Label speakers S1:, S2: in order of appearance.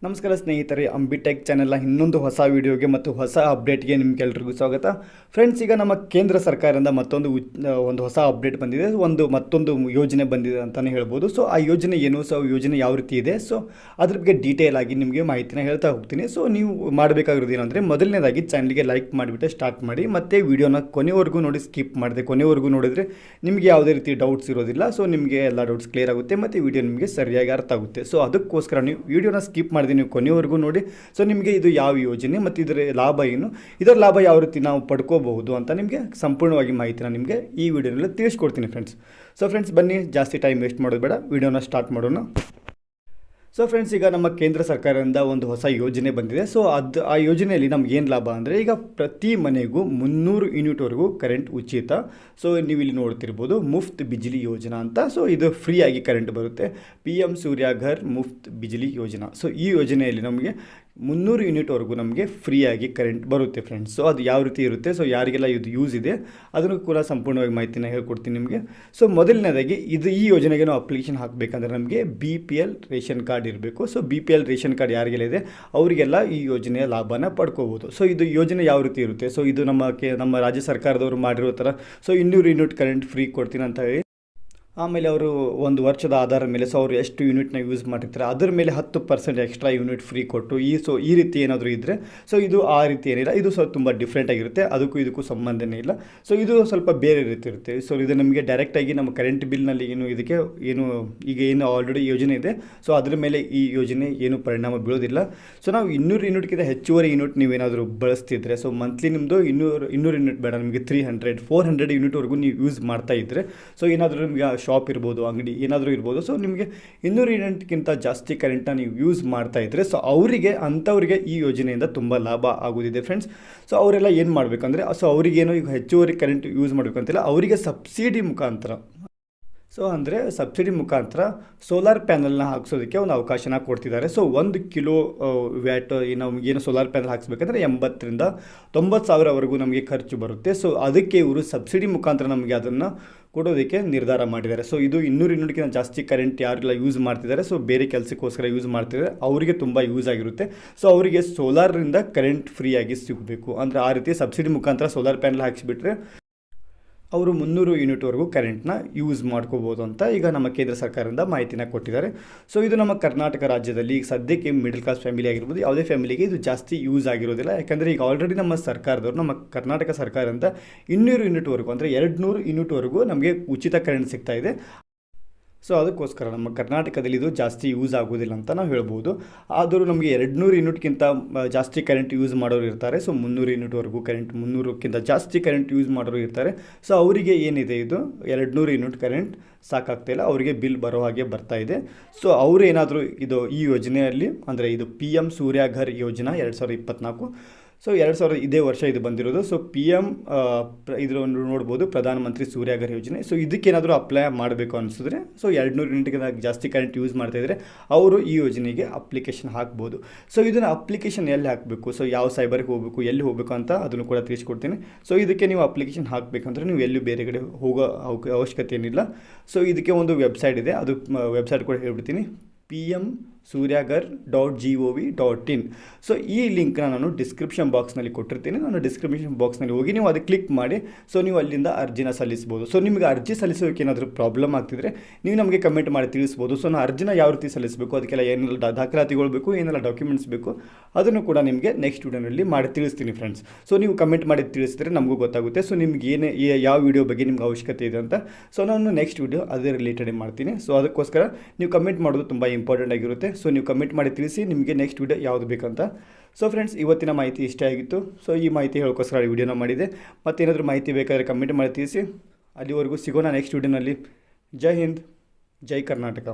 S1: ನಮಸ್ಕಾರ ಸ್ನೇಹಿತರೆ, ಅಂಬಿಟೆಕ್ ಚಾನೆಲ್ನ ಇನ್ನೊಂದು ಹೊಸ ವಿಡಿಯೋಗೆ ಮತ್ತು ಹೊಸ ಅಪ್ಡೇಟ್ಗೆ ನಿಮ್ಗೆಲ್ರಿಗೂ ಸ್ವಾಗತ. ಫ್ರೆಂಡ್ಸ್, ಈಗ ನಮ್ಮ ಕೇಂದ್ರ ಸರ್ಕಾರದಿಂದ ಒಂದು ಹೊಸ ಅಪ್ಡೇಟ್ ಬಂದಿದೆ. ಮತ್ತೊಂದು ಯೋಜನೆ ಬಂದಿದೆ ಅಂತಲೇ ಹೇಳ್ಬೋದು. ಸೊ ಆ ಯೋಜನೆ ಏನು, ಸೊ ಯೋಜನೆ ಯಾವ ರೀತಿ ಇದೆ, ಸೊ ಅದ್ರ ಬಗ್ಗೆ ಡೀಟೇಲ್ ಆಗಿ ನಿಮಗೆ ಮಾಹಿತಿನ ಹೇಳ್ತಾ ಹೋಗ್ತೀನಿ. ಸೊ ನೀವು ಮಾಡಬೇಕಾಗಿರೋದು ಏನಂದರೆ, ಮೊದಲನೇದಾಗಿ ಚಾನಲ್ಗೆ ಲೈಕ್ ಮಾಡಿಬಿಟ್ಟು ಸ್ಟಾರ್ಟ್ ಮಾಡಿ, ಮತ್ತು ವಿಡಿಯೋನ ಕೊನೆವರೆಗೂ ನೋಡಿ, ಸ್ಕಿಪ್ ಮಾಡಿದೆ ಕೊನೆವರೆಗೂ ನೋಡಿದರೆ ನಿಮಗೆ ಯಾವುದೇ ರೀತಿ ಡೌಟ್ಸ್ ಇರೋದಿಲ್ಲ. ಸೊ ನಿಮಗೆ ಎಲ್ಲ ಡೌಟ್ಸ್ ಕ್ಲಿಯರ್ ಆಗುತ್ತೆ ಮತ್ತು ವಿಡಿಯೋ ನಿಮಗೆ ಸರಿಯಾಗಿ ಅರ್ಥ ಆಗುತ್ತೆ. ಸೊ ಅದಕ್ಕೋಸ್ಕರ ನೀವು ವಿಡಿಯೋನ ಸ್ಕಿಪ್ ಮಾಡಿ ನೀವು ಕೊನೆವರೆಗೂ ನೋಡಿ. ಸೊ ನಿಮಗೆ ಇದು ಯಾವ ಯೋಜನೆ ಮತ್ತು ಇದರ ಲಾಭ ಏನು, ಇದರ ಲಾಭ ಯಾವ ರೀತಿ ನಾವು ಪಡ್ಕೋಬಹುದು ಅಂತ ನಿಮಗೆ ಸಂಪೂರ್ಣವಾಗಿ ಮಾಹಿತಿನ ನಿಮಗೆ ಈ ವಿಡಿಯೋನಲ್ಲಿ ತಿಳಿಸ್ಕೊಡ್ತೀನಿ ಫ್ರೆಂಡ್ಸ್. ಸೊ ಫ್ರೆಂಡ್ಸ್, ಬನ್ನಿ, ಜಾಸ್ತಿ ಟೈಮ್ ವೇಸ್ಟ್ ಮಾಡೋದು ಬೇಡ, ವಿಡಿಯೋನ ಸ್ಟಾರ್ಟ್ ಮಾಡೋಣ. ಸೊ ಫ್ರೆಂಡ್ಸ್, ಈಗ ನಮ್ಮ ಕೇಂದ್ರ ಸರ್ಕಾರದಿಂದ ಒಂದು ಹೊಸ ಯೋಜನೆ ಬಂದಿದೆ. ಸೊ ಆ ಯೋಜನೆಯಲ್ಲಿ ನಮ್ಗೆ ಏನು ಲಾಭ ಅಂದರೆ, ಈಗ ಪ್ರತಿ ಮನೆಗೂ 300 ಯೂನಿಟ್ವರೆಗೂ ಕರೆಂಟ್ ಉಚಿತ. ಸೊ ನೀವು ಇಲ್ಲಿ ನೋಡ್ತಿರ್ಬೋದು, ಮುಫ್ತ್ ಬಿಜ್ಲಿ ಯೋಜನಾ ಅಂತ. ಸೊ ಇದು ಫ್ರೀಯಾಗಿ ಕರೆಂಟ್ ಬರುತ್ತೆ. PM ಸೂರ್ಯಘರ್ ಮುಫ್ತ್ ಬಿಜ್ಲಿ ಯೋಜನಾ. ಸೊ ಈ ಯೋಜನೆಯಲ್ಲಿ ನಮಗೆ 300 ಯೂನಿಟ್ವರೆಗೂ ನಮಗೆ ಫ್ರೀಯಾಗಿ ಕರೆಂಟ್ ಬರುತ್ತೆ ಫ್ರೆಂಡ್ಸ್. ಸೊ ಅದು ಯಾವ ರೀತಿ ಇರುತ್ತೆ, ಸೊ ಯಾರಿಗೆಲ್ಲ ಇದು ಯೂಸ್ ಇದೆ ಅದನ್ನು ಕೂಡ ಸಂಪೂರ್ಣವಾಗಿ ಮಾಹಿತಿನ ಹೇಳ್ಕೊಡ್ತೀನಿ ನಿಮಗೆ. ಸೊ ಮೊದಲನೇದಾಗಿ ಈ ಯೋಜನೆಗೆ ನಾವು ಅಪ್ಲಿಕೇಶನ್ ಹಾಕಬೇಕಂದ್ರೆ ನಮಗೆ BPL ರೇಷನ್ ಕಾರ್ಡ್ ಇರಬೇಕು. ಸೊ BPL ರೇಷನ್ ಕಾರ್ಡ್ ಯಾರಿಗೆಲ್ಲ ಇದೆ ಅವರಿಗೆಲ್ಲ ಈ ಯೋಜನೆಯ ಲಾಭನ ಪಡ್ಕೋಬೋದು. ಸೊ ಇದು ಯೋಜನೆ ಯಾವ ರೀತಿ ಇರುತ್ತೆ, ಸೊ ಇದು ನಮ್ಮ ರಾಜ್ಯ ಸರ್ಕಾರದವರು ಮಾಡಿರೋ ಥರ. ಸೊ 200 ಯೂನಿಟ್ ಕರೆಂಟ್ ಫ್ರೀ ಕೊಡ್ತೀನಿ ಅಂತ ಹೇಳಿ, ಆಮೇಲೆ ಅವರು ಒಂದು ವರ್ಷದ ಆಧಾರದ ಮೇಲೆ, ಸೊ ಅವರು ಎಷ್ಟು ಯೂನಿಟ್ನ ಯೂಸ್ ಮಾಡಿರ್ತಾರೆ ಅದರ ಮೇಲೆ 10% ಎಕ್ಸ್ಟ್ರಾ ಯೂನಿಟ್ ಫ್ರೀ ಕೊಟ್ಟು ಈ ರೀತಿ ಏನಾದರೂ ಇದ್ದರೆ, ಸೊ ಇದು ಆ ರೀತಿ ಏನಿಲ್ಲ, ಇದು ಸ್ವಲ್ಪ ತುಂಬ ಡಿಫ್ರೆಂಟ್ ಆಗಿರುತ್ತೆ. ಅದಕ್ಕೂ ಇದಕ್ಕೂ ಸಂಬಂಧನೇ ಇಲ್ಲ. ಸೊ ಇದು ಸ್ವಲ್ಪ ಬೇರೆ ರೀತಿ ಇರುತ್ತೆ. ಸೊ ಇದು ನಮಗೆ ಡೈರೆಕ್ಟಾಗಿ ನಮ್ಮ ಕರೆಂಟ್ ಬಿಲ್ನಲ್ಲಿ ಏನು ಆಲ್ರೆಡಿ ಯೋಜನೆ ಇದೆ, ಸೊ ಅದರ ಮೇಲೆ ಈ ಯೋಜನೆ ಏನು ಪರಿಣಾಮ ಬೀಳೋದಿಲ್ಲ. ಸೊ ನಾವು 200 ಯೂನಿಟ್ಗಿಂತ ಹೆಚ್ಚುವರಿ ಯೂನಿಟ್ ನೀವೇನಾದರೂ ಬಳಸ್ತಿದ್ರೆ, ಸೊ ಮಂತ್ಲಿ ನಿಮ್ಮದು 200 ಯೂನಿಟ್ ಬೇಡ, ನಿಮಗೆ 300-400 ಯೂನಿಟ್ವರೆಗೂ ನೀವು ಯೂಸ್ ಮಾಡ್ತಾ ಇದ್ದರೆ, ಸೊ ಏನಾದರೂ ನಿಮಗೆ ಶಾಪ್ ಇರ್ಬೋದು, ಅಂಗಡಿ ಏನಾದರೂ ಇರ್ಬೋದು, ಸೊ ನಿಮಗೆ 200 ಯೂನಿಟ್ಗಿಂತ ಜಾಸ್ತಿ ಕರೆಂಟ್ನ ನೀವು ಯೂಸ್ ಮಾಡ್ತಾ ಇದ್ದರೆ, ಸೊ ಅಂಥವರಿಗೆ ಈ ಯೋಜನೆಯಿಂದ ತುಂಬ ಲಾಭ ಆಗೋದಿದೆ ಫ್ರೆಂಡ್ಸ್. ಸೊ ಅವರೆಲ್ಲ ಏನು ಮಾಡಬೇಕಂದ್ರೆ, ಸೊ ಅವರಿಗೇನೋ ಈಗ ಹೆಚ್ಚುವರಿ ಕರೆಂಟ್ ಯೂಸ್ ಮಾಡಬೇಕಂತಿಲ್ಲ, ಅವರಿಗೆ ಸಬ್ಸಿಡಿ ಮುಖಾಂತರ ಸೋಲಾರ್ ಪ್ಯಾನಲ್ನ ಹಾಕ್ಸೋದಕ್ಕೆ ಒಂದು ಅವಕಾಶನ ಕೊಡ್ತಿದ್ದಾರೆ. ಸೊ 1 ಕಿಲೋ ವ್ಯಾಟ್ ನಮಗೇನು ಸೋಲಾರ್ ಪ್ಯಾನಲ್ ಹಾಕ್ಸ್ಬೇಕಂದ್ರೆ 80,000-90,000ವರೆಗೂ ನಮಗೆ ಖರ್ಚು ಬರುತ್ತೆ. ಸೊ ಅದಕ್ಕೆ ಇವರು ಸಬ್ಸಿಡಿ ಮುಖಾಂತರ ನಮಗೆ ಅದನ್ನು ಕೊಡೋದಕ್ಕೆ ನಿರ್ಧಾರ ಮಾಡಿದ್ದಾರೆ. ಸೊ ಇದು 200 ಯೂನಿಟ್ಗಿಂತ ಜಾಸ್ತಿ ಕರೆಂಟ್ ಯಾರೆಲ್ಲ ಯೂಸ್ ಮಾಡ್ತಿದ್ದಾರೆ, ಸೊ ಬೇರೆ ಕೆಲಸಕ್ಕೋಸ್ಕರ ಯೂಸ್ ಮಾಡ್ತಿದ್ದಾರೆ, ಅವರಿಗೆ ತುಂಬ ಯೂಸ್ ಆಗಿರುತ್ತೆ. ಸೊ ಅವರಿಗೆ ಸೋಲಾರಿಂದ ಕರೆಂಟ್ ಫ್ರೀಯಾಗಿ ಸಿಗಬೇಕು ಅಂದರೆ ಆ ರೀತಿ ಸಬ್ಸಿಡಿ ಮುಖಾಂತರ ಸೋಲಾರ್ ಪ್ಯಾನಲ್ ಹಾಕಿಸ್ಬಿಟ್ರೆ ಅವರು 300 ಯೂನಿಟ್ವರೆಗೂ ಕರೆಂಟ್ನ ಯೂಸ್ ಮಾಡ್ಕೋಬೋದು ಅಂತ ಈಗ ನಮ್ಮ ಕೇಂದ್ರ ಸರ್ಕಾರದಿಂದ ಮಾಹಿತಿನ ಕೊಟ್ಟಿದ್ದಾರೆ. ಸೊ ಇದು ನಮ್ಮ ಕರ್ನಾಟಕ ರಾಜ್ಯದಲ್ಲಿ ಈಗ ಸದ್ಯಕ್ಕೆ ಮಿಡಲ್ ಕ್ಲಾಸ್ ಫ್ಯಾಮಿಲಿ ಆಗಿರ್ಬೋದು, ಯಾವುದೇ ಫ್ಯಾಮಿಲಿಗೆ ಇದು ಜಾಸ್ತಿ ಯೂಸ್ ಆಗಿರೋದಿಲ್ಲ. ಯಾಕಂದರೆ ಈಗ ಆಲ್ರೆಡಿ ನಮ್ಮ ಕರ್ನಾಟಕ ಸರ್ಕಾರದಿಂದ 200 ಯೂನಿಟ್ವರೆಗೂ ಅಂದರೆ 200 ಯೂನಿಟ್ವರೆಗೂ ನಮಗೆ ಉಚಿತ ಕರೆಂಟ್ ಸಿಗ್ತಾ ಇದೆ. ಸೊ ಅದಕ್ಕೋಸ್ಕರ ನಮ್ಮ ಕರ್ನಾಟಕದಲ್ಲಿ ಇದು ಜಾಸ್ತಿ ಯೂಸ್ ಆಗೋದಿಲ್ಲ ಅಂತ ನಾವು ಹೇಳ್ಬೋದು. ಆದರೂ ನಮಗೆ 200 ಯೂನಿಟ್ಗಿಂತ ಜಾಸ್ತಿ ಕರೆಂಟ್ ಯೂಸ್ ಮಾಡೋರು ಇರ್ತಾರೆ. ಸೊ 300 ಯೂನಿಟ್ವರೆಗೂ ಕರೆಂಟ್, 300ಕ್ಕಿಂತ ಜಾಸ್ತಿ ಕರೆಂಟ್ ಯೂಸ್ ಮಾಡೋರು ಇರ್ತಾರೆ. ಸೊ ಅವರಿಗೆ ಏನಿದೆ, ಇದು 200 ಯೂನಿಟ್ ಕರೆಂಟ್ ಸಾಕಾಗ್ತಾಯಿಲ್ಲ, ಅವರಿಗೆ ಬಿಲ್ ಬರೋ ಹಾಗೆ ಬರ್ತಾ ಇದೆ. ಸೊ ಅವರು ಏನಾದರೂ ಈ ಯೋಜನೆಯಲ್ಲಿ ಅಂದರೆ ಇದು PM ಸೂರ್ಯಘರ್ ಯೋಜನಾ 2024. ಸೊ 2000 ಇದೇ ವರ್ಷ ಇದು ಬಂದಿರೋದು. ಸೊ PM ಇದ್ರ ನೋಡ್ಬೋದು, ಪ್ರಧಾನಮಂತ್ರಿ ಸೂರ್ಯಘರ್ ಯೋಜನೆ. ಸೊ ಇದಕ್ಕೇನಾದರೂ ಅಪ್ಲೈ ಮಾಡಬೇಕು ಅನಿಸಿದ್ರೆ, ಸೊ 200 ಯೂನಿಟ್ಗಿಂತ ಜಾಸ್ತಿ ಕರೆಂಟ್ ಯೂಸ್ ಮಾಡ್ತಾಯಿದ್ರೆ ಅವರು ಈ ಯೋಜನೆಗೆ ಅಪ್ಲಿಕೇಶನ್ ಹಾಕ್ಬೋದು. ಸೊ ಇದನ್ನು ಅಪ್ಲಿಕೇಶನ್ ಎಲ್ಲಿ ಹಾಕಬೇಕು, ಸೊ ಯಾವ ಸೈಬರ್ಗೆ ಹೋಗಬೇಕು, ಎಲ್ಲಿ ಹೋಗಬೇಕು ಅಂತ ಅದನ್ನು ಕೂಡ ತಿಳಿಸ್ಕೊಡ್ತೀನಿ. ಸೊ ಇದಕ್ಕೆ ನೀವು ಅಪ್ಲಿಕೇಶನ್ ಹಾಕಬೇಕಂದ್ರೆ ನೀವು ಎಲ್ಲೂ ಬೇರೆ ಕಡೆ ಹೋಗೋ ಅವಶ್ಯಕತೆ ಏನಿಲ್ಲ. ಸೊ ಇದಕ್ಕೆ ಒಂದು ವೆಬ್ಸೈಟ್ ಇದೆ, ಅದು ವೆಬ್ಸೈಟ್ ಕೂಡ ಹೇಳ್ಬಿಡ್ತೀನಿ, pmsuryaghar.gov.in. ಸೊ ಈ ಲಿಂಕ್ನ ನಾನು ಡಿಸ್ಕ್ರಿಪ್ಷನ್ ಬಾಕ್ಸ್ನಲ್ಲಿ ಕೊಟ್ಟಿರ್ತೀನಿ. ನಾನು ಡಿಸ್ಕ್ರಿಪ್ಷನ್ ಬಾಕ್ಸ್ನಲ್ಲಿ ಹೋಗಿ ನೀವು ಅದಕ್ಕೆ ಕ್ಲಿಕ್ ಮಾಡಿ, ಸೊ ನೀವು ಅಲ್ಲಿಂದ ಅರ್ಜಿನ ಸಲ್ಲಿಸ್ಬೋದು. ಸೊ ನಿಮಗೆ ಅರ್ಜಿ ಸಲ್ಲಿಸೋಕೆ ಏನಾದರೂ ಪ್ರಾಬ್ಲಮ್ ಆಗ್ತಿದ್ರೆ ನೀವು ನಮಗೆ ಕಮೆಂಟ್ ಮಾಡಿ ತಿಳಿಸ್ಬೋದು. ಸೊ ನಾನು ಅರ್ಜಿನ ಯಾವ ರೀತಿ ಸಲ್ಲಿಸಬೇಕು, ಅದಕ್ಕೆಲ್ಲ ಏನೆಲ್ಲ ದಾಖಲಾತಿಗಳು ಬೇಕು, ಏನೆಲ್ಲ ಡಾಕ್ಯುಮೆಂಟ್ಸ್ ಬೇಕು, ಅದನ್ನು ಕೂಡ ನಿಮಗೆ ನೆಕ್ಸ್ಟ್ ವಿಡಿಯೋನಲ್ಲಿ ಮಾಡಿ ತಿಳಿಸ್ತೀನಿ ಫ್ರೆಂಡ್ಸ್. ಸೊ ನೀವು ಕಮೆಂಟ್ ಮಾಡಿ ತಿಳಿಸಿದ್ರೆ ನಮಗೂ ಗೊತ್ತಾಗುತ್ತೆ, ಸೊ ನಿಮ್ಗೆ ಯಾವ ವಿಡಿಯೋ ಬಗ್ಗೆ ನಿಮ್ಗೆ ಅವಶ್ಯಕತೆ ಇದೆ ಅಂತ. ಸೊ ನಾನು ನೆಕ್ಸ್ಟ್ ವಿಡಿಯೋ ಅದೇ ರಿಲೇಟೆಡ್ ಮಾಡ್ತೀನಿ. ಸೊ ಅದಕ್ಕೋಸ್ಕರ ನೀವು ಕಮೆಂಟ್ ಮಾಡೋದು ತುಂಬ ಇಂಪಾರ್ಟೆಂಟ್ ಆಗಿರುತ್ತೆ. ಸೊ ನೀವು ಕಮೆಂಟ್ ಮಾಡಿ ತಿಳಿಸಿ ನಿಮಗೆ ನೆಕ್ಸ್ಟ್ ವಿಡಿಯೋ ಯಾವುದು ಬೇಕಂತ. ಸೊ ಫ್ರೆಂಡ್ಸ್, ಇವತ್ತಿನ ಮಾಹಿತಿ ಇಷ್ಟ ಆಗಿತ್ತು. ಸೊ ಈ ಮಾಹಿತಿ ಹೇಳೋಕ್ಕೋಸ್ಕರ ಈ ವಿಡಿಯೋನ ಮಾಡಿದೆ. ಮತ್ತೇನಾದರೂ ಮಾಹಿತಿ ಬೇಕಾದರೆ ಕಮೆಂಟ್ ಮಾಡಿ ತಿಳಿಸಿ. ಅಲ್ಲಿವರೆಗೂ ಸಿಗೋಣ ನೆಕ್ಸ್ಟ್ ವಿಡಿಯೋನಲ್ಲಿ. ಜೈ ಹಿಂದ್, ಜೈ ಕರ್ನಾಟಕ.